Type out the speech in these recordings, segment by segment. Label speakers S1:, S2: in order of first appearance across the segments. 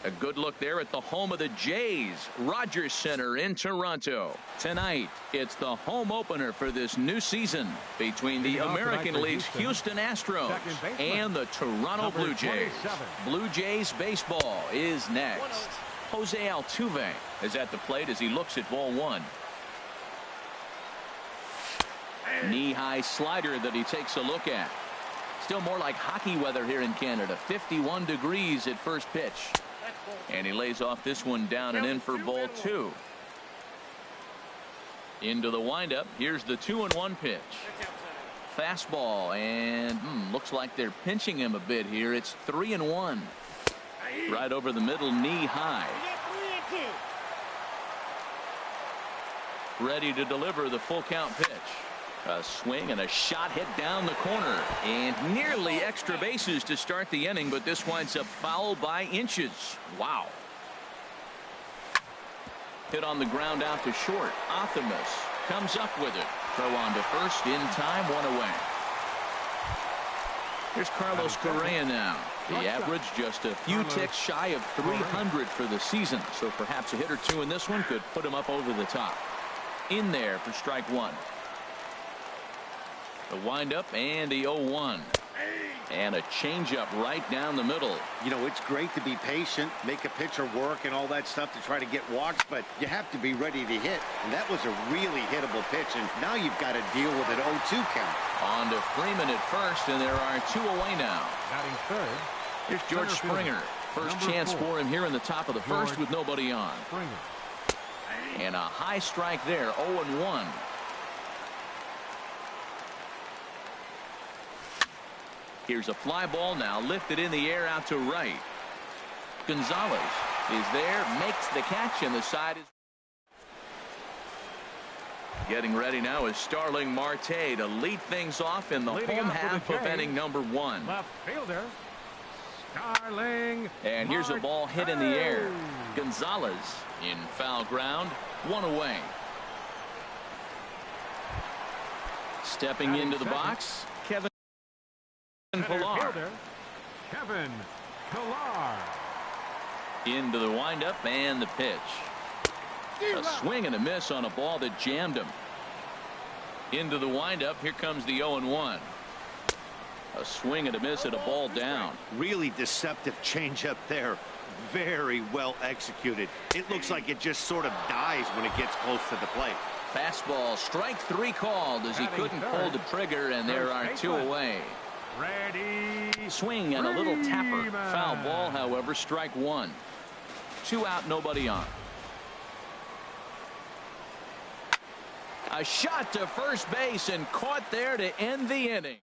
S1: A good look there at the home of the Jays, Rogers Center in Toronto. Tonight, it's the home opener for this new season between the American League's Houston Astros and the Toronto Blue Jays. Blue Jays baseball is next. Jose Altuve is at the plate as he looks at ball one. Knee-high slider that he takes a look at. Still more like hockey weather here in Canada. 51 degrees at first pitch. And he lays off this one down and in for ball two. Into the windup. Here's the 2-1 pitch. Fastball, and looks like they're pinching him a bit here. It's 3-1. Right over the middle, knee high. Ready to deliver the full count pitch. A swing and a shot hit down the corner, and nearly extra bases to start the inning, but this winds up foul by inches. Wow. Hit on the ground out to short. Optimus comes up with it. Throw on to first in time, one away. Here's Carlos Correa now. The average just a few ticks shy of 300 for the season, so perhaps a hit or two in this one could put him up over the top. In there for strike one. The windup and the 0-1. And a changeup right down the middle.
S2: You know, it's great to be patient, make a pitcher work and all that stuff to try to get walks, but you have to be ready to hit. And that was a really hittable pitch, and now you've got to deal with an 0-2 count.
S1: On to Freeman at first, and there are two away now.
S3: Batting third.
S1: Here's George Springer. First chance for him here in the top of the first with nobody on. And a high strike there, 0-1. Here's a fly ball now lifted in the air out to right. Gonzalez is there, makes the catch, and the side is getting ready now is Starling Marte to lead things off in the home half of inning number one.
S3: Left fielder Starling.
S1: And here's a ball hit in the air. Gonzalez in foul ground, one away. Stepping into the box, Kevin Pillar.
S3: Kevin Pillar.
S1: Into the windup and the pitch. A swing and a miss on a ball that jammed him. Into the windup. Here comes the 0-1. A swing and a miss at a ball down.
S2: Really deceptive changeup there. Very well executed. It looks like it just sort of dies when it gets close to the plate.
S1: Fastball, strike three called as he couldn't pull the trigger, and there are two away.
S3: Ready.
S1: Swing and a little tapper. Foul ball, however, strike one. Two out, nobody on. A shot to first base and caught there to end the inning.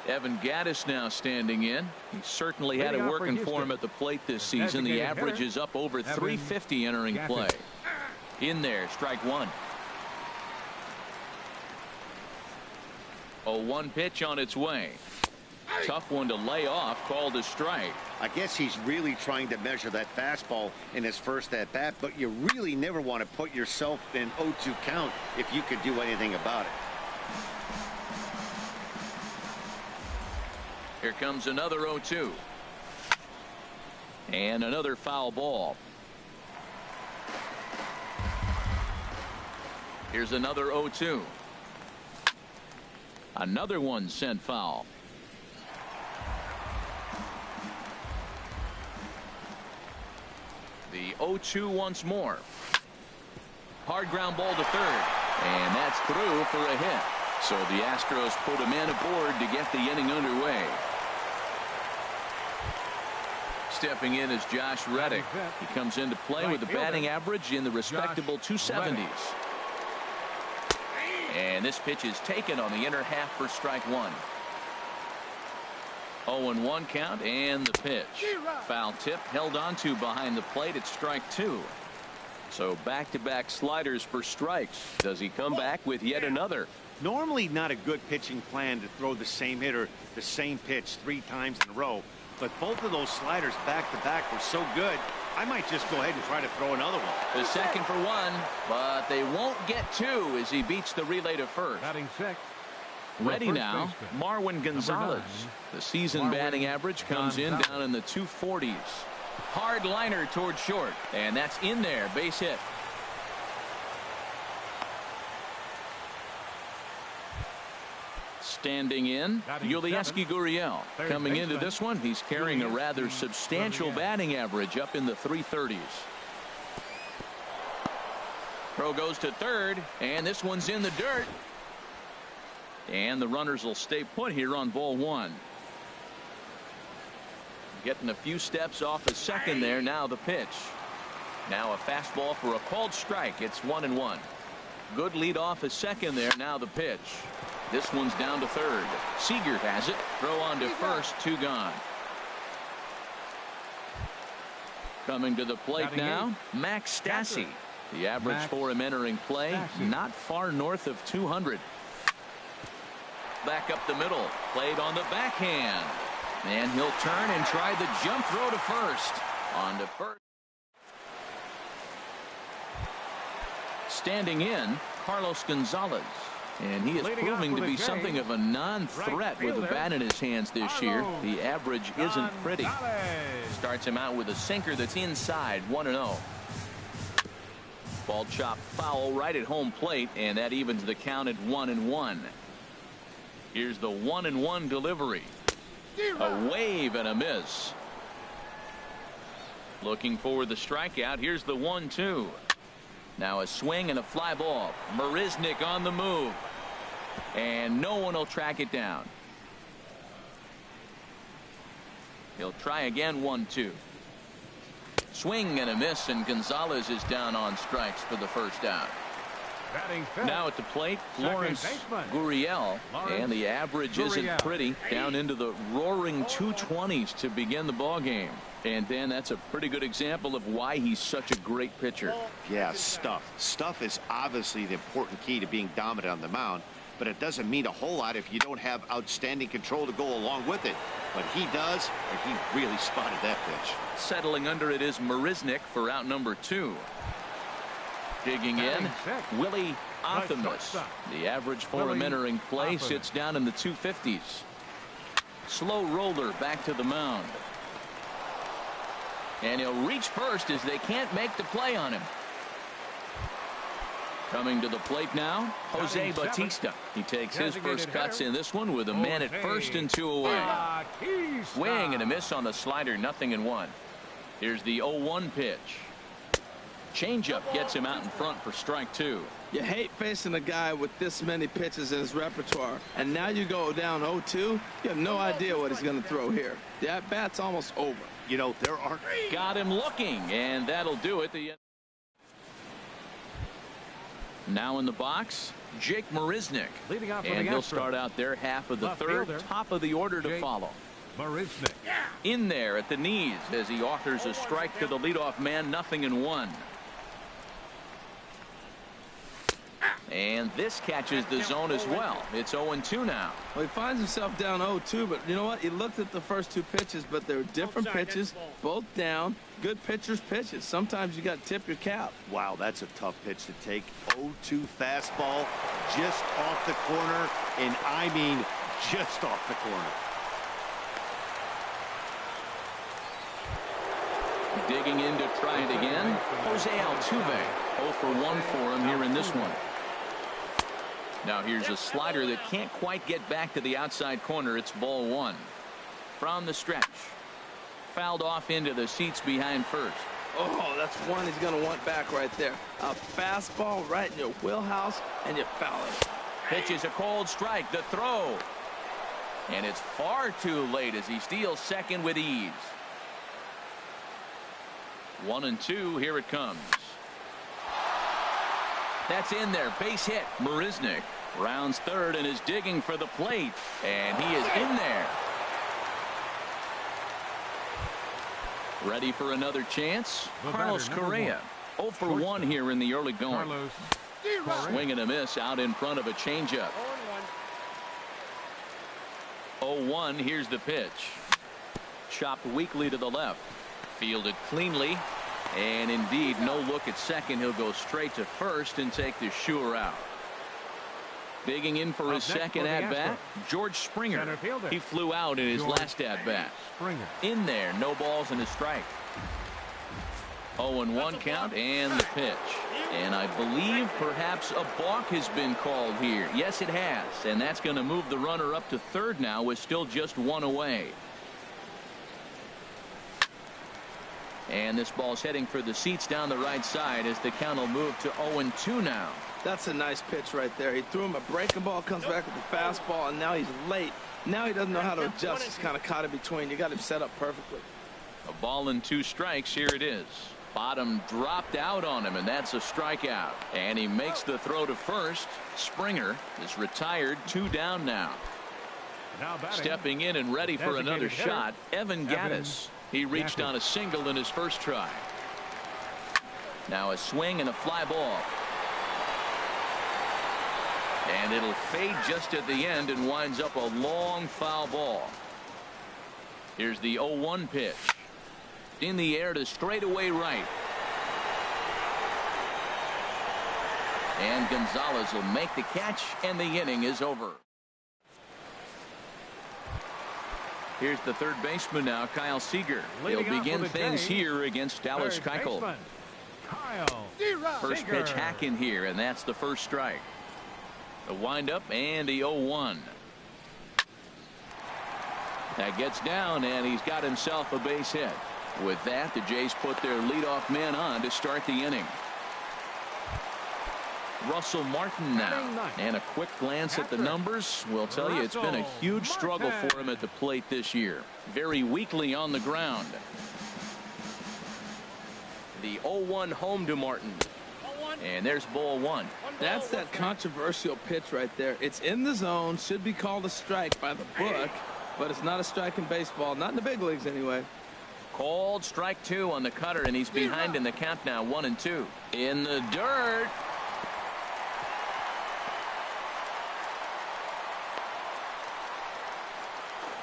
S1: Evan Gattis now standing in. He certainly had it working for him at the plate this season. The average is up over 350 entering play. In there, strike one. 0-1 pitch on its way. Tough one to lay off, called a strike.
S2: I guess he's really trying to measure that fastball in his first at bat, but you really never want to put yourself in 0-2 count if you could do anything about it.
S1: Here comes another 0-2. And another foul ball. Here's another 0-2. Another one sent foul. The 0-2 once more. Hard ground ball to third. And that's through for a hit. So the Astros put a man aboard to get the inning underway. Stepping in is Josh Reddick. He comes into play with a batting average in the respectable 270s. And this pitch is taken on the inner half for strike one. 0-1 count and the pitch. Foul tip held onto behind the plate at strike two. So back-to-back sliders for strikes. Does he come back with yet another?
S2: Normally not a good pitching plan to throw the same hitter the same pitch 3 times in a row. But both of those sliders back-to-back were so good, I might just go ahead and try to throw another one.
S1: The second for one, but they won't get two as he beats the relay to first.
S3: Batting six.
S1: Ready now, Marwin Gonzalez. The season batting average comes in down in the 240s. Hard liner towards short, and that's in there. Base hit. Standing in, Yulieski Gurriel. Coming into this one, he's carrying a rather substantial batting average up in the 330s. Throw goes to third, and this one's in the dirt. And the runners will stay put here on ball one. Getting a few steps off a second there. Now the pitch. Now a fastball for a called strike. It's 1-1. Good lead off a second there. Now the pitch. This one's down to third. Seager has it. Throw on to first. 2 gone. Coming to the plate now, Max Stassi. The average for him entering play, not far north of 200. Back up the middle. Played on the backhand. And he'll turn and try the jump throw to first. On to first. Standing in, Carlos Gonzalez. And he is proving to be something of a non-threat with the bat in his hands this year. The average isn't pretty. Starts him out with a sinker that's inside. 1-0. Ball chopped foul right at home plate, and that evens the count at 1-1. Here's the 1-1 delivery. A wave and a miss. Looking for the strikeout. Here's the 1-2. Now a swing and a fly ball. Marisnick on the move. And no one will track it down. He'll try again. 1-2. Swing and a miss, and Gonzalez is down on strikes for the first out. Now at the plate, Lawrence Gurriel, and the average isn't pretty, down into the roaring 220s to begin the ball game. And Dan, that's a pretty good example of why he's such a great pitcher.
S2: Yeah, stuff is obviously the important key to being dominant on the mound, but it doesn't mean a whole lot if you don't have outstanding control to go along with it. But he does, and he really spotted that pitch.
S1: Settling under it is Marisnick for out number 2. Digging in, Willie Athamus. The average for him entering play sits down in the 250s. Slow roller back to the mound. And he'll reach first as they can't make the play on him. Coming to the plate now, Jose Bautista. He takes his first cuts in this one with a man at first and 2 away. Swing and a miss on the slider. 0-1. Here's the 0-1 pitch. Changeup gets him out in front for strike 2.
S4: You hate facing a guy with this many pitches in his repertoire, and now you go down 0-2. You have no idea what he's going to throw here. The at-bat's almost over.
S2: You know, there are.
S1: Got him looking, and that'll do it. Now in the box, Jake Marisnick. And he'll start out there half of the third, top of the order to follow.
S3: Marisnick.
S1: In there at the knees as he offers a strike to the leadoff man. 0-1. And this catches the zone as well. It's 0-2 now.
S4: Well, he finds himself down 0-2, but you know what? He looked at the first 2 pitches, but they're different pitches, both down. Good pitchers' pitches. Sometimes you got to tip your cap.
S2: Wow, that's a tough pitch to take. 0-2 fastball just off the corner, and I mean just off the corner.
S1: Digging in to try it again, Jose Altuve. 0 for 1 for him here in this one. Now here's a slider that can't quite get back to the outside corner. It's ball 1. From the stretch. Fouled off into the seats behind first.
S4: Oh, that's one he's going to want back right there. A fastball right in your wheelhouse, and you foul it.
S1: Pitch is a cold strike. The throw. And it's far too late as he steals second with ease. 1-2. Here it comes. That's in there. Base hit. Marisnick rounds third and is digging for the plate. And he is in there. Ready for another chance. Carlos Correa. 0 for 1 here in the early going. Swing and a miss out in front of a changeup. 0-1. Here's the pitch. Chopped weakly to the left. Fielded cleanly. And indeed, no look at second. He'll go straight to first and take the sure out. Digging in for his second at-bat, George Springer. He flew out in his last at-bat. In there, no balls and a strike. 0-1 count and the pitch. And I believe perhaps a balk has been called here. Yes, it has. And that's going to move the runner up to third now with still just one away. And this ball's heading for the seats down the right side as the count will move to 0-2 now.
S4: That's a nice pitch right there. He threw him a breaking ball, comes back with the fastball, and now he's late. Now he doesn't know how to adjust. He's kind of caught in between. You got him set up perfectly.
S1: A ball and 2 strikes. Here it is. Bottom dropped out on him, and that's a strikeout. And he makes the throw to first. Springer is retired, 2 down now. Stepping in and ready for another shot, Evan Gattis. He reached on a single in his first try. Now a swing and a fly ball. And it'll fade just at the end and winds up a long foul ball. Here's the 0-1 pitch. In the air to straightaway right. And Gonzalez will make the catch, and the inning is over. Here's the third baseman now, Kyle Seager. He'll begin things here against Dallas Keuchel. First pitch hack in here, and that's the first strike. The windup and the 0-1. That gets down, and he's got himself a base hit. With that, the Jays put their leadoff man on to start the inning. Russell Martin now, and a quick glance at the numbers will tell you it's been a huge struggle for him at the plate this year. Very weakly on the ground. The 0-1 home to Martin. And there's ball 1.
S4: That's that controversial pitch right there. It's in the zone, should be called a strike by the book, but it's not a strike in baseball, not in the big leagues anyway.
S1: Called strike 2 on the cutter, and he's behind in the count now, 1-2. In the dirt.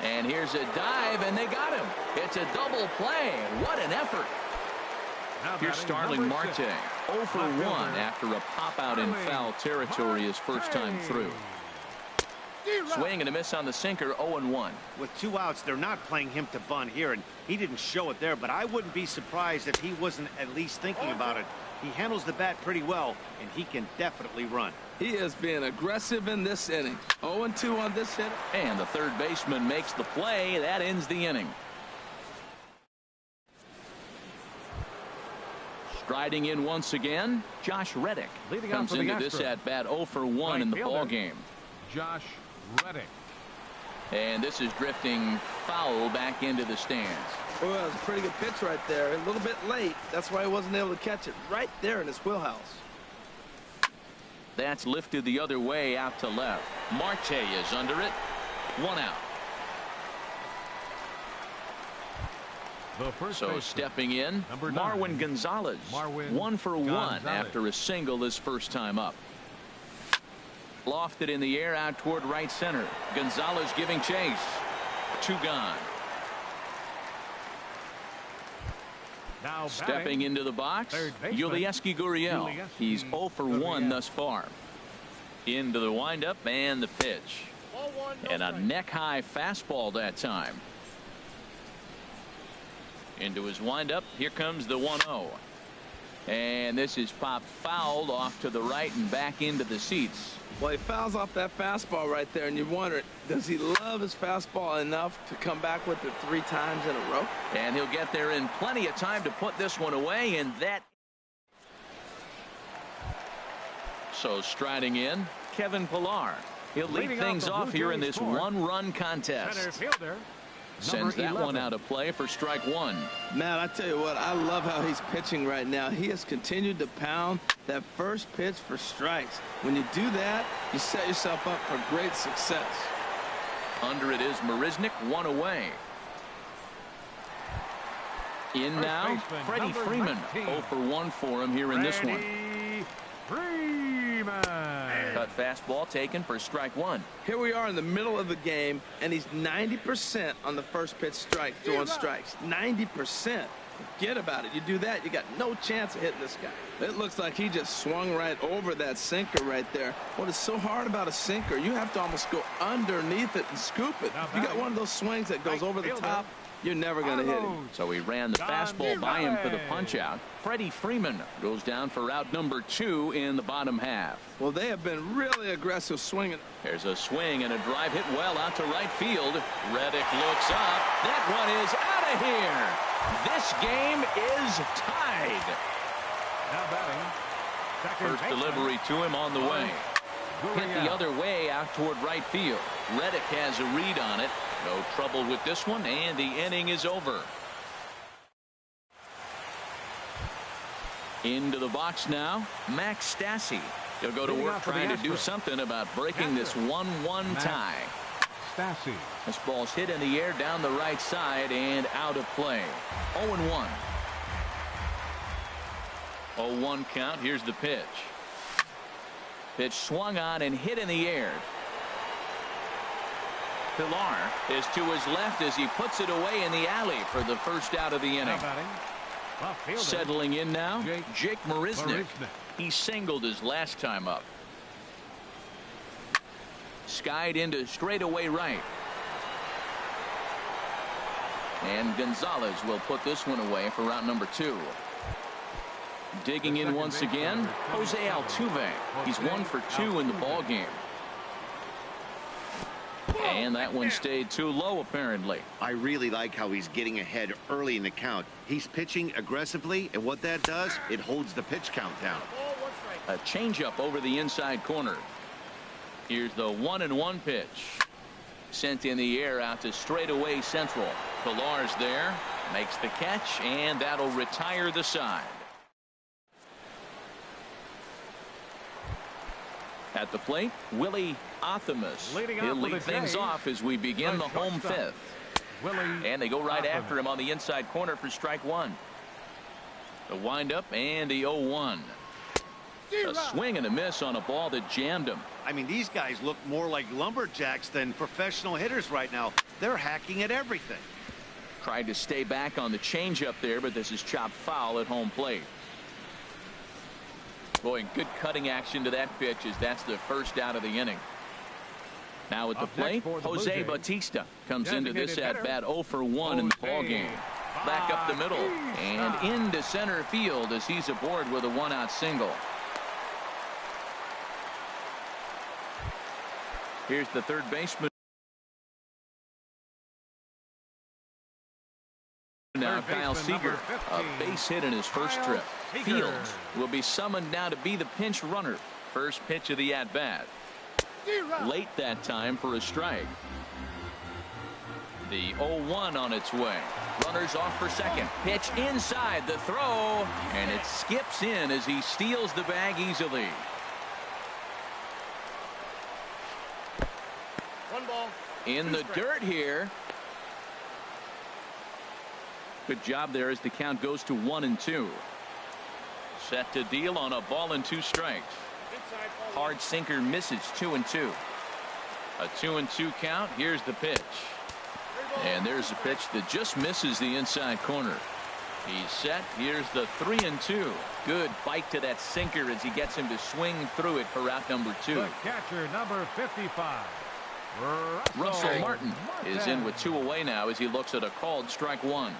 S1: And here's a dive, and they got him. It's a double play. What an effort. Here's Starling Marte, 0 for 1 after a pop-out in foul territory his first time through. Swing and a miss on the sinker, 0-1.
S2: With 2 outs, they're not playing him to bunt here, and he didn't show it there, but I wouldn't be surprised if he wasn't at least thinking about it. He handles the bat pretty well, and he can definitely run.
S4: He is being aggressive in this inning. 0-2 on this hit.
S1: And the third baseman makes the play. That ends the inning. Striding in once again, Josh Reddick comes into this at-bat 0 for 1 in the ball game.
S3: Josh Reddick.
S1: And this is drifting foul back into the stands.
S4: Well, that was a pretty good pitch right there. A little bit late. That's why he wasn't able to catch it right there in his wheelhouse.
S1: That's lifted the other way out to left. Marte is under it. 1 out. So stepping in, Marwin Gonzalez. 1 for 1 after a single his first time up. Lofted in the air out toward right center. Gonzalez giving chase. 2 gone. Stepping into the box, Yulieski Gurriel. He's 0 for 1 thus far. Into the windup and the pitch. And a neck-high fastball that time. Into his windup. Here comes the 1-0. And this is popped fouled off to the right and back into the seats.
S4: Well, he fouls off that fastball right there, and you wonder, does he love his fastball enough to come back with it 3 times in a row?
S1: And he'll get there in plenty of time to put this one away, and that. So striding in, Kevin Pillar. He'll lead things off here in this 1-run contest. Sends that one out of play for strike 1.
S4: Man, I tell you what, I love how he's pitching right now. He has continued to pound that first pitch for strikes. When you do that, you set yourself up for great success.
S1: Under it is Marisnik, 1 away. In now, Freddie Freeman. 0 for 1 for him here in this one. Cut fastball taken for strike 1.
S4: Here we are in the middle of the game, and he's 90% on the first pitch strike throwing strikes. 90%. forget about it. You do that, you got no chance of hitting this guy. It looks like he just swung right over that sinker right there. What is so hard about a sinker, you have to almost go underneath it and scoop it. You got one of those swings that goes over the top, you're never going to hit him.
S1: So he ran the fastball by him for the punch out. Freddie Freeman goes down for out number 2 in the bottom half.
S4: Well, they have been really aggressive swinging.
S1: There's a swing and a drive hit well out to right field. Reddick looks up. That one is out of here. This game is tied.
S3: Now batting.
S1: First delivery to him on the way. Hit the other way out toward right field. Reddick has a read on it. No trouble with this one, and the inning is over. Into the box now, Max Stassi. He'll go to work trying to do something about breaking this 1-1 tie.
S3: Stassi.
S1: This ball's hit in the air down the right side and out of play. 0-1. 0-1 count. Here's the pitch. Pitch swung on and hit in the air. Pilar is to his left as he puts it away in the alley for the first out of the inning. Settling in now, Jake Marisnick. He singled his last time up. Skied into straightaway right. And Gonzalez will put this one away for round number 2. Digging in once again, Jose Altuve. He's 1 for 2 in the ball game. And that one stayed too low, apparently.
S2: I really like how he's getting ahead early in the count. He's pitching aggressively, and what that does, it holds the pitch count down.
S1: A changeup over the inside corner. Here's the 1-1 pitch. Sent in the air out to straightaway central. Pilar's there, makes the catch, and that'll retire the side. At the plate, Willie Athamas. He'll lead things off as we begin the home 5th. And they go right after him on the inside corner for strike 1. The windup and the 0-1. A swing and a miss on a ball that jammed him.
S2: I mean, these guys look more like lumberjacks than professional hitters right now. They're hacking at everything.
S1: Tried to stay back on the changeup there, but this is chopped foul at home plate. Boy, good cutting action to that pitch as that's the first out of the inning. Now at the plate, Jose Bautista comes into this at-bat 0 for 1 in the ballgame. Back up the middle and into center field as he's aboard with a 1-out single. Here's the third baseman. Now Kyle Seager, a base hit in his first trip. Fields will be summoned now to be the pinch runner. First pitch of the at-bat. Late that time for a strike. The 0-1 on its way. Runners off for second. Pitch inside the throw, and it skips in as he steals the bag easily.
S5: 1 ball.
S1: In the dirt here. Good job there as the count goes to 1-2. Set to deal on a ball and 2 strikes. Hard sinker misses 2-2. A 2-2 count. Here's the pitch. And there's a pitch that just misses the inside corner. He's set. Here's the 3-2. Good bite to that sinker as he gets him to swing through it for out number 2.
S3: The catcher, number 55.
S1: Russell Martin is in with 2 away now as he looks at a called strike 1.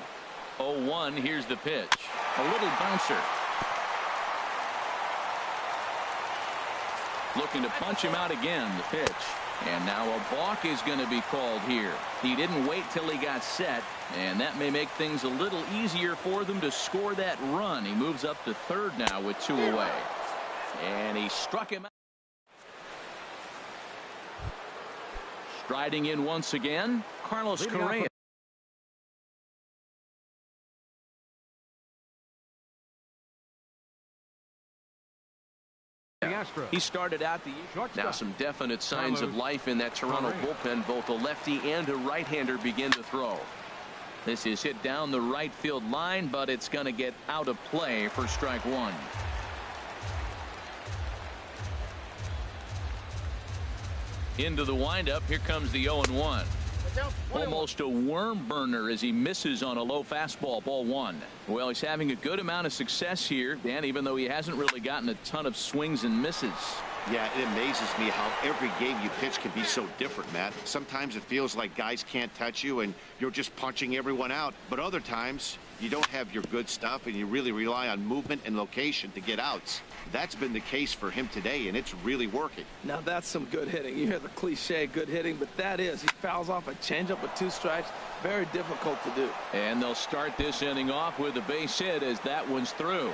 S1: 0-1. Here's the pitch. A little bouncer. Looking to punch him out again. The pitch. And now a balk is going to be called here. He didn't wait till he got set, and that may make things a little easier for them to score that run. He moves up to third now with 2 away. And he struck him out. Striding in once again, Carlos Correa. He started out the year. Now some definite signs of life in that Toronto bullpen. Both a lefty and a right-hander begin to throw. This is hit down the right field line, but it's going to get out of play for strike 1. Into the windup. Here comes the 0-1. Almost a worm burner as he misses on a low fastball, ball one. Well, he's having a good amount of success here, Dan, even though he hasn't really gotten a ton of swings and misses.
S2: Yeah, it amazes me how every game you pitch can be so different, Matt. Sometimes it feels like guys can't touch you and you're just punching everyone out. But other times you don't have your good stuff and you really rely on movement and location to get outs. That's been the case for him today, and it's really working.
S4: Now that's some good hitting. You hear the cliche good hitting, but that is. He fouls off a changeup with 2 strikes. Very difficult to do.
S1: And they'll start this inning off with a base hit as that one's through.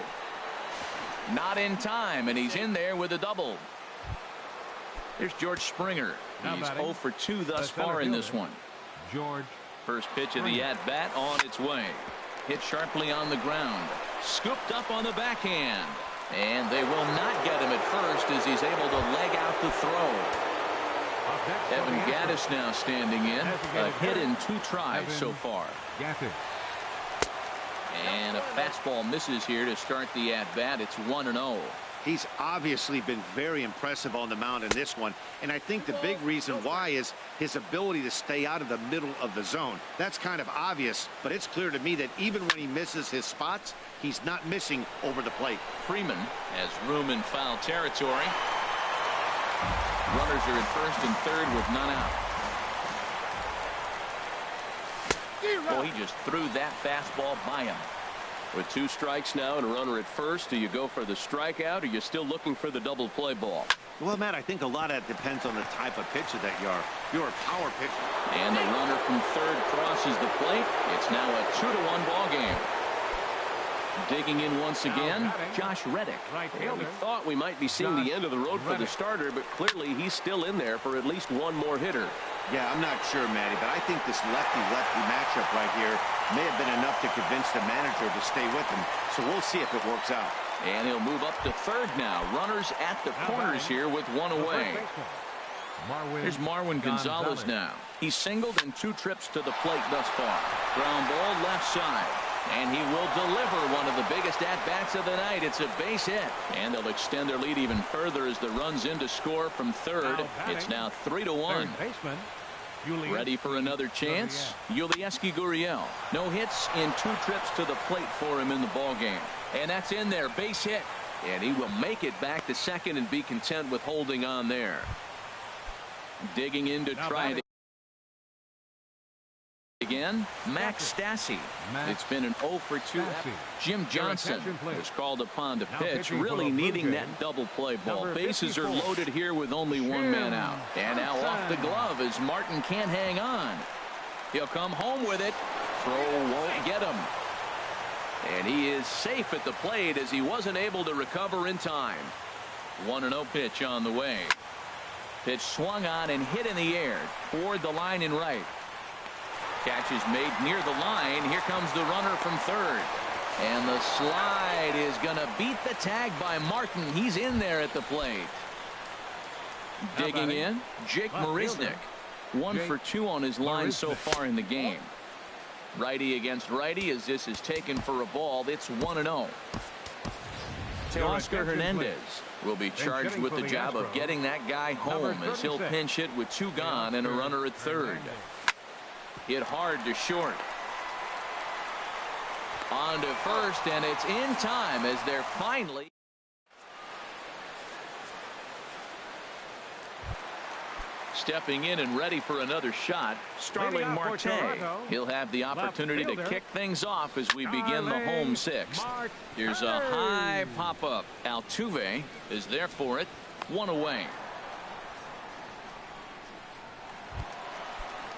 S1: Not in time, and he's in there with a double. Here's George Springer. He's 0 for 2 thus far in this one.
S3: George.
S1: First pitch of the at-bat on its way. Hit sharply on the ground. Scooped up on the backhand. And they will not get him at first as he's able to leg out the throw. Evan Gattis now standing in. A hit in 2 tries so far. And a fastball misses here to start the at-bat. It's 1-0.
S2: He's obviously been very impressive on the mound in this one, and I think the big reason why is his ability to stay out of the middle of the zone. That's kind of obvious, but it's clear to me that even when he misses his spots, he's not missing over the plate.
S1: Freeman has room in foul territory. Runners are at first and third with none out. Oh, he just threw that fastball by him. With 2 strikes now and a runner at first, do you go for the strikeout or are you still looking for the double play ball?
S2: Well, Matt, I think a lot of that depends on the type of pitcher that you are. You're a power pitcher.
S1: And the runner from third crosses the plate. It's now a 2-1 ball game. Digging in once again, Josh Reddick.
S5: Well, we thought we might be seeing the end of the road for the starter, but clearly he's still in there for at least one more hitter.
S2: Yeah, I'm not sure, Matty, but I think this lefty-lefty matchup right here may have been enough to convince the manager to stay with him. So we'll see if it works out.
S1: And he'll move up to third now. Runners at the corners here with 1 away. Here's Marwin Gonzalez now. He's singled in 2 trips to the plate thus far. Ground ball left side. And he will deliver one of the biggest at-bats of the night. It's a base hit. And they'll extend their lead even further as the run's in to score from third. It's now 3-1. Ready for another chance? Yulieski Gurriel. No hits in 2 trips to the plate for him in the ballgame. And that's in there. Base hit. And he will make it back to second and be content with holding on there. Digging in to try it again, Max Stassi. It's been an 0 for 2. Jim Johnson is called upon to pitch, really needing that double play ball. Bases are loaded here with only 1 man out. And now off the glove as Martin can't hang on. He'll come home with it. Throw won't get him. And he is safe at the plate as he wasn't able to recover in time. 1-0 pitch on the way. Pitch swung on and hit in the air toward the line in right. Catch is made near the line. Here comes the runner from third. And the slide is going to beat the tag by Martin. He's in there at the plate. Digging in, Jake Marisnik. 1 for 2 on his line so far in the game. Righty against righty as this is taken for a ball. It's 1-0. Oscar Hernandez will be charged with the job of getting that guy home as he'll pinch hit with 2 gone and a runner at third. Hit hard to short. On to first, and it's in time as they're finally. Stepping in and ready for another shot, Starling Marte. He'll have the opportunity to kick things off as we begin the home 6th. Here's a high pop-up. Altuve is there for it. 1 away.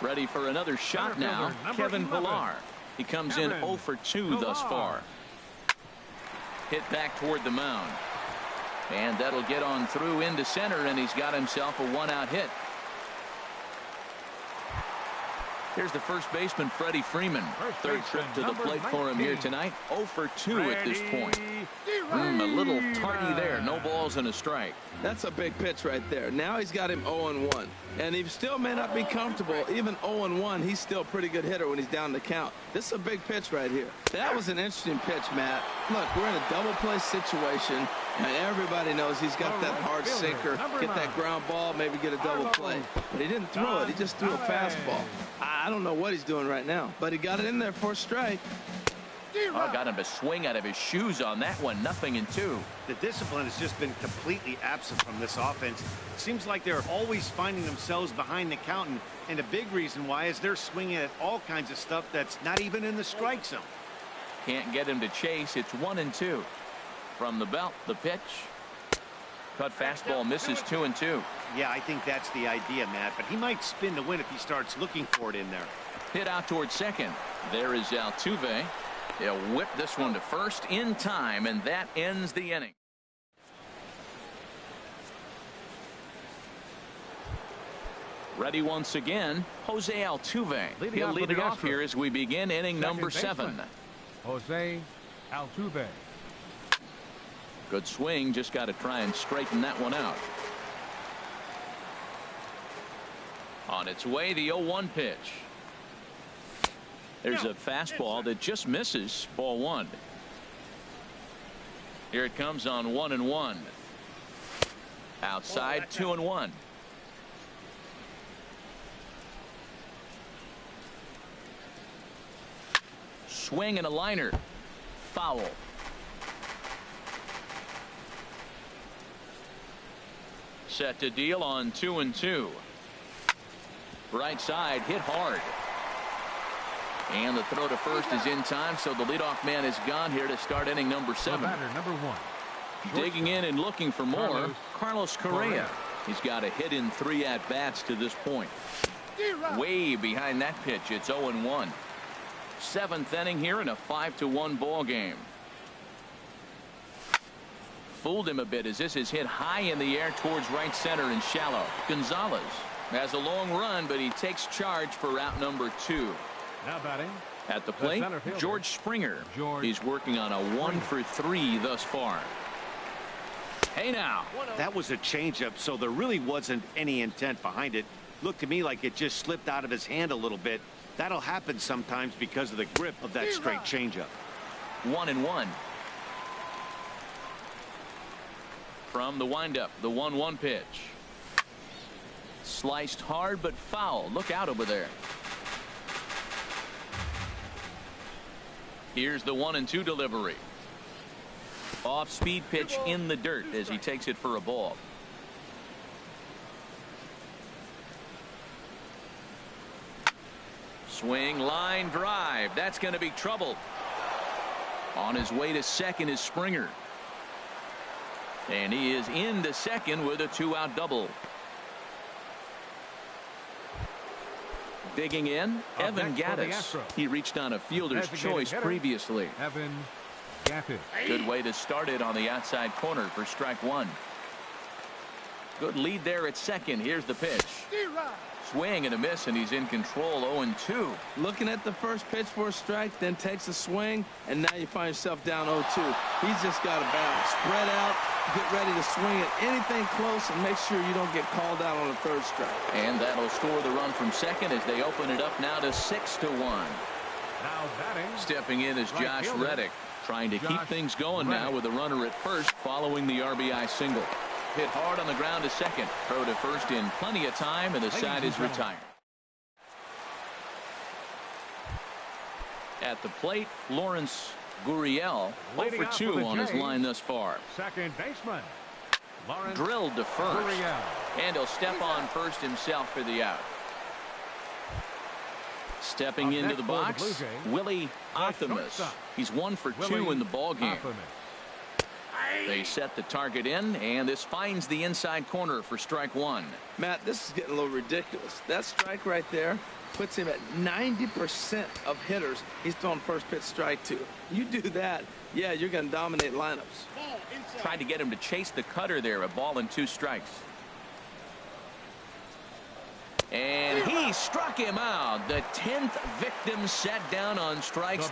S1: Ready for another shot now, Kevin Pillar. He comes in 0 for 2 thus far. Hit back toward the mound. And that'll get on through into center, and he's got himself a 1-out hit. Here's the first baseman, Freddie Freeman. Third trip to the plate for him here tonight. 0 for 2 at this point. A little tardy there. No balls and a strike.
S4: That's a big pitch right there. Now he's got him 0-1. And he still may not be comfortable. Even 0-1, he's still a pretty good hitter when he's down the count. This is a big pitch right here. That was an interesting pitch, Matt. Look, we're in a double play situation, and everybody knows he's got that hard sinker. Get that ground ball, maybe get a double play. But he didn't throw it. He just threw a fastball. I don't know what he's doing right now, but he got it in there for a strike.
S1: Oh, got him to swing out of his shoes on that one. 0-2.
S2: The discipline has just been completely absent from this offense. It seems like they're always finding themselves behind the count, and a big reason why is they're swinging at all kinds of stuff that's not even in the strike zone.
S1: Can't get him to chase. It's 1-2. From the belt, the pitch. Cut fastball misses. 2-2.
S2: Yeah, I think that's the idea, Matt, but he might spin to win if he starts looking for it in there.
S1: Hit out towards second. There is Altuve. He'll whip this one to first in time, and that ends the inning. Ready once again, Jose Altuve. He'll lead it off here as we begin inning number 7.
S3: Jose Altuve.
S1: Good swing, just got to try and straighten that one out. On its way, the 0-1 pitch. There's a fastball that just misses. Ball 1. Here it comes on 1-1. Outside, 2-1. Swing and a liner. Foul. Set to deal on 2-2. Right side hit hard. And the throw to first is in time, so the leadoff man is gone here to start inning number 7.
S3: Number 1.
S1: Digging in and looking for more, Carlos Correa. He's got a hit in 3 at-bats to this point. Way behind that pitch, it's 0-1. 7th inning here in a 5-1 ball game. Fooled him a bit as this is hit high in the air towards right center and shallow. Gonzalez has a long run, but he takes charge for out number 2.
S3: Now batting
S1: at the plate, George Springer. He's working on a 1-for-3 thus far. Hey now.
S2: That was a changeup, so there really wasn't any intent behind it. Looked to me like it just slipped out of his hand a little bit. That'll happen sometimes because of the grip of that straight changeup.
S1: 1-1. From the windup, the 1-1 pitch. Sliced hard but foul. Look out over there. Here's the 1-2 delivery. Off speed pitch in the dirt as he takes it for a ball. Swing, line drive. That's going to be trouble. On his way to second is Springer. And he is into second with a 2-out double. Digging in, Evan Gattis. He reached on a fielder's choice previously.
S3: Evan Gattis.
S1: Good way to start it on the outside corner for strike 1. Good lead there at second. Here's the pitch. Swing and a miss, and he's in control. 0-2.
S4: Looking at the first pitch for a strike, then takes a swing, and now you find yourself down 0-2. He's just got to balance, spread out, get ready to swing at anything close, and make sure you don't get called out on the third strike.
S1: And that'll score the run from second as they open it up now to 6-1.
S3: Now batting.
S1: Stepping in is Josh Reddick, trying to keep things going now with a runner at first following the RBI single. Hit hard on the ground to second. Throw to first in plenty of time, and the side is retired. At the plate, Lawrence Gurriel 0-for-2 on his line thus far.
S3: Second baseman. Lawrence
S1: drilled to first.
S3: Gurriel.
S1: And he'll step on first himself for the out. Stepping into the box, Willie Optimus. He's 1-for-2 in the ball game. They set the target in, and this finds the inside corner for strike 1.
S4: Matt, this is getting a little ridiculous. That strike right there puts him at 90% of hitters he's throwing first pitch strike to. You do that, yeah, you're going to dominate lineups.
S1: Tried to get him to chase the cutter there. A ball and 2 strikes. And he struck him out. The 10th victim set down on strikes.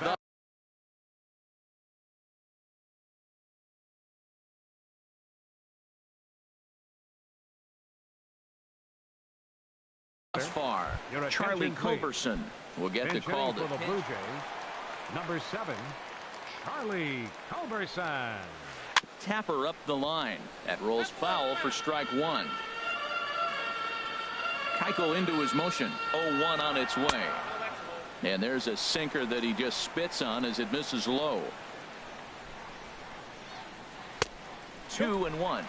S1: Thus far, Charlie Culberson will get the call to
S3: the Blue Jays. Number 7, Charlie Culberson.
S1: Tapper up the line. That rolls foul for strike 1. Keuchel into his motion. 0-1 on its way. And there's a sinker that he just spits on as it misses low. 2-1.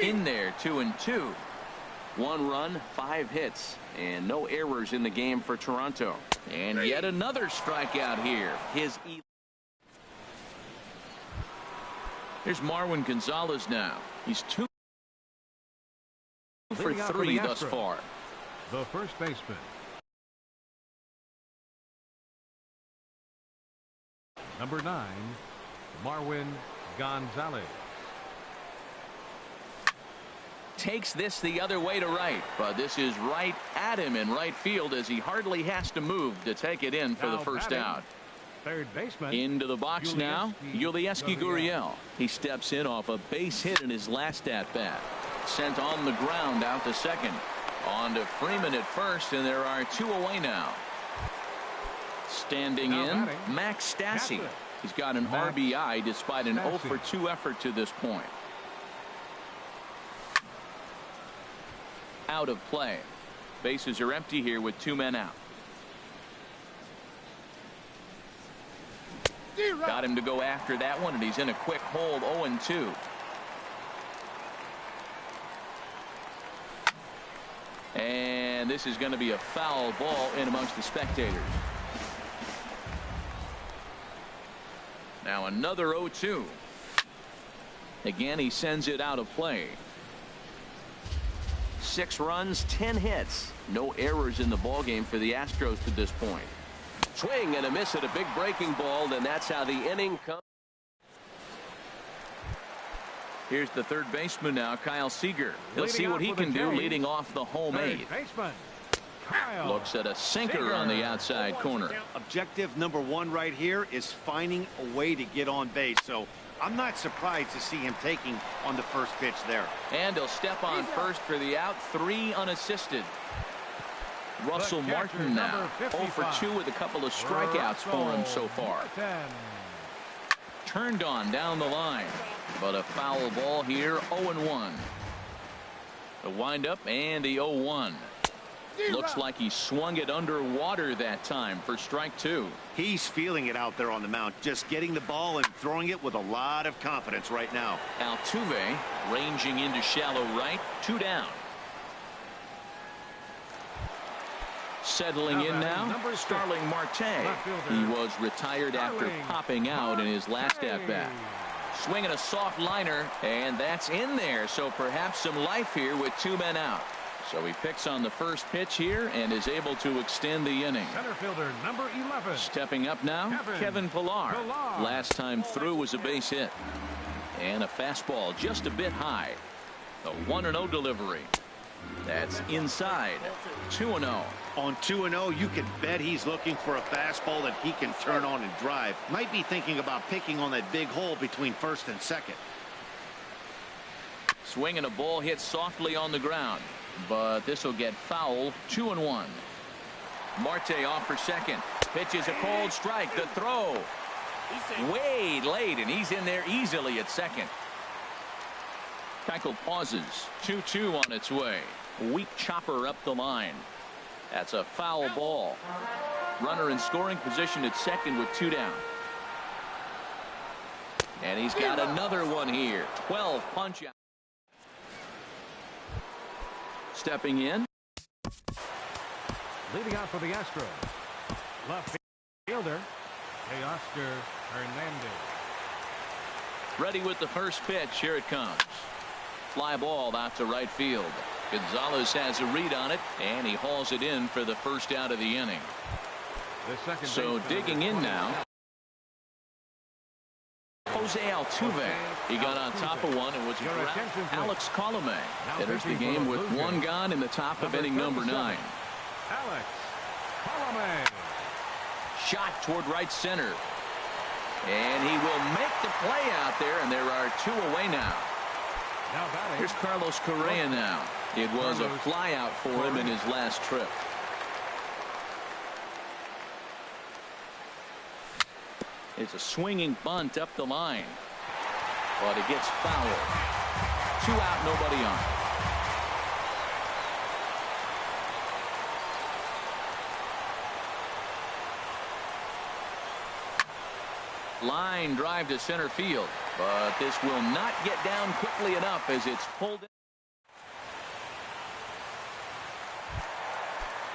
S1: In there, 2-2. 1 run, 5 hits, and no errors in the game for Toronto. And yet another strikeout here. Here's Marwin Gonzalez now. He's 2 for 3 thus far.
S3: The first baseman. Number 9, Marwin Gonzalez.
S1: Takes this the other way to right, but this is right at him in right field as he hardly has to move to take it in for the first out.
S3: Third baseman.
S1: Into the box now, Yulieski Gurriel. He steps in off a base hit in his last at bat. Sent on the ground out to second. On to Freeman at first, and there are 2 away now. Standing in, Max Stassi. He's got an RBI despite an 0 for 2 effort to this point. Out of play. Bases are empty here with 2 men out. Got him to go after that one, and he's in a quick hold. 0-2. And this is going to be a foul ball in amongst the spectators. Now another 0-2. Again, he sends it out of play. 6 runs, 10 hits. No errors in the ballgame for the Astros to this point. Swing and a miss at a big breaking ball, and that's how the inning comes. Here's the third baseman now, Kyle Seager. He'll see what he can do leading off the home 8th. Looks at a sinker on the outside corner.
S2: Objective number 1 right here is finding a way to get on base. So I'm not surprised to see him taking on the first pitch there.
S1: And he'll step on first for the out. 3 unassisted. Russell Martin now 0 for 2 with a couple of strikeouts for him so far. Turned on down the line, but a foul ball here. 0-1. The windup and the 0-1. Looks like he swung it underwater that time for strike 2.
S2: He's feeling it out there on the mound, just getting the ball and throwing it with a lot of confidence right now.
S1: Altuve ranging into shallow right. 2 down. Settling in now, Starling Marte. He was retired after popping out in his last at-bat. Swinging a soft liner, and that's in there. So perhaps some life here with 2 men out. So he picks on the first pitch here and is able to extend the inning.
S3: Center fielder number 11.
S1: Stepping up now, Kevin Pillar. Last time through was a base hit. And a fastball just a bit high. The 1-0 delivery. That's inside. 2-0.
S2: On 2-0, you can bet he's looking for a fastball that he can turn on and drive. Might be thinking about picking on that big hole between first and second.
S1: Swinging a ball hit softly on the ground, but this will get foul. 2-1. Marte off for second. Pitches a cold strike. The throw way late, and he's in there easily at second. Keuchel pauses. 2-2 on its way. Weak chopper up the line. That's a foul ball. Runner in scoring position at second with 2 down. And he's got another one here. 12 punch out. Stepping in.
S3: Leading out for the Astros. Left fielder, Teoscar Hernandez.
S1: Ready with the first pitch. Here it comes. Fly ball out to right field. Gonzalez has a read on it, and he hauls it in for the first out of the inning. So digging in now, Jose Altuve. He got on top of one and was Alex Colome. Enters the game with 1 gone in the top of inning number 9.
S3: Alex Colome.
S1: Shot toward right center. And he will make the play out there, and there are 2 away now. Here's Carlos Correa now. It was a fly out for him in his last trip. It's a swinging bunt up the line. but it gets fouled. 2 out, nobody on. Line drive to center field, but this will not get down quickly enough as it's pulled in.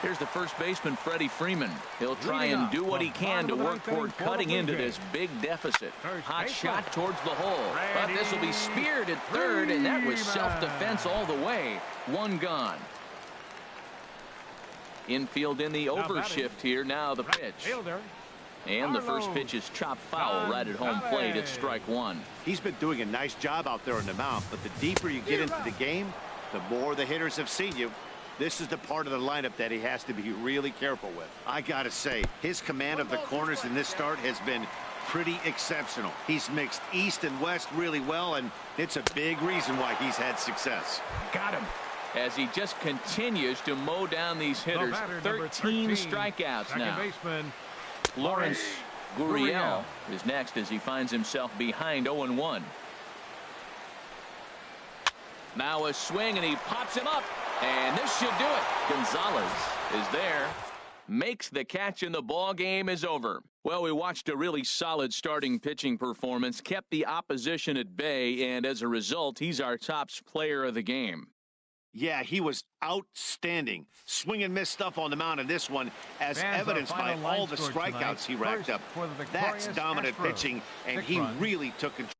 S1: Here's the first baseman, Freddie Freeman. He'll try and do what he can to work toward cutting into this big deficit. Hot shot towards the hole, but this will be speared at third, and that was self-defense all the way. 1 gone. Infield in the overshift here. Now the pitch. And the first pitch is chopped foul right at home plate. It's strike 1.
S2: He's been doing a nice job out there on the mound, but the deeper you get into the game, the more the hitters have seen you. This is the part of the lineup that he has to be really careful with. I gotta say, his command of the corners in this start has been pretty exceptional. He's mixed east and west really well, and it's a big reason why he's had success.
S1: Got him. As he just continues to mow down these hitters. 13 strikeouts now.
S3: Baseman
S1: Lawrence Gurriel is next as he finds himself behind 0-1. Now a swing, and he pops him up, and this should do it. Gonzalez is there, makes the catch, and the ball game is over. Well, we watched a really solid starting pitching performance, kept the opposition at bay, and as a result, he's our top player of the game.
S2: Yeah, he was outstanding. Swing and miss stuff on the mound in this one, as evidenced by all the strikeouts he racked up. That's dominant pitching, and he really took control.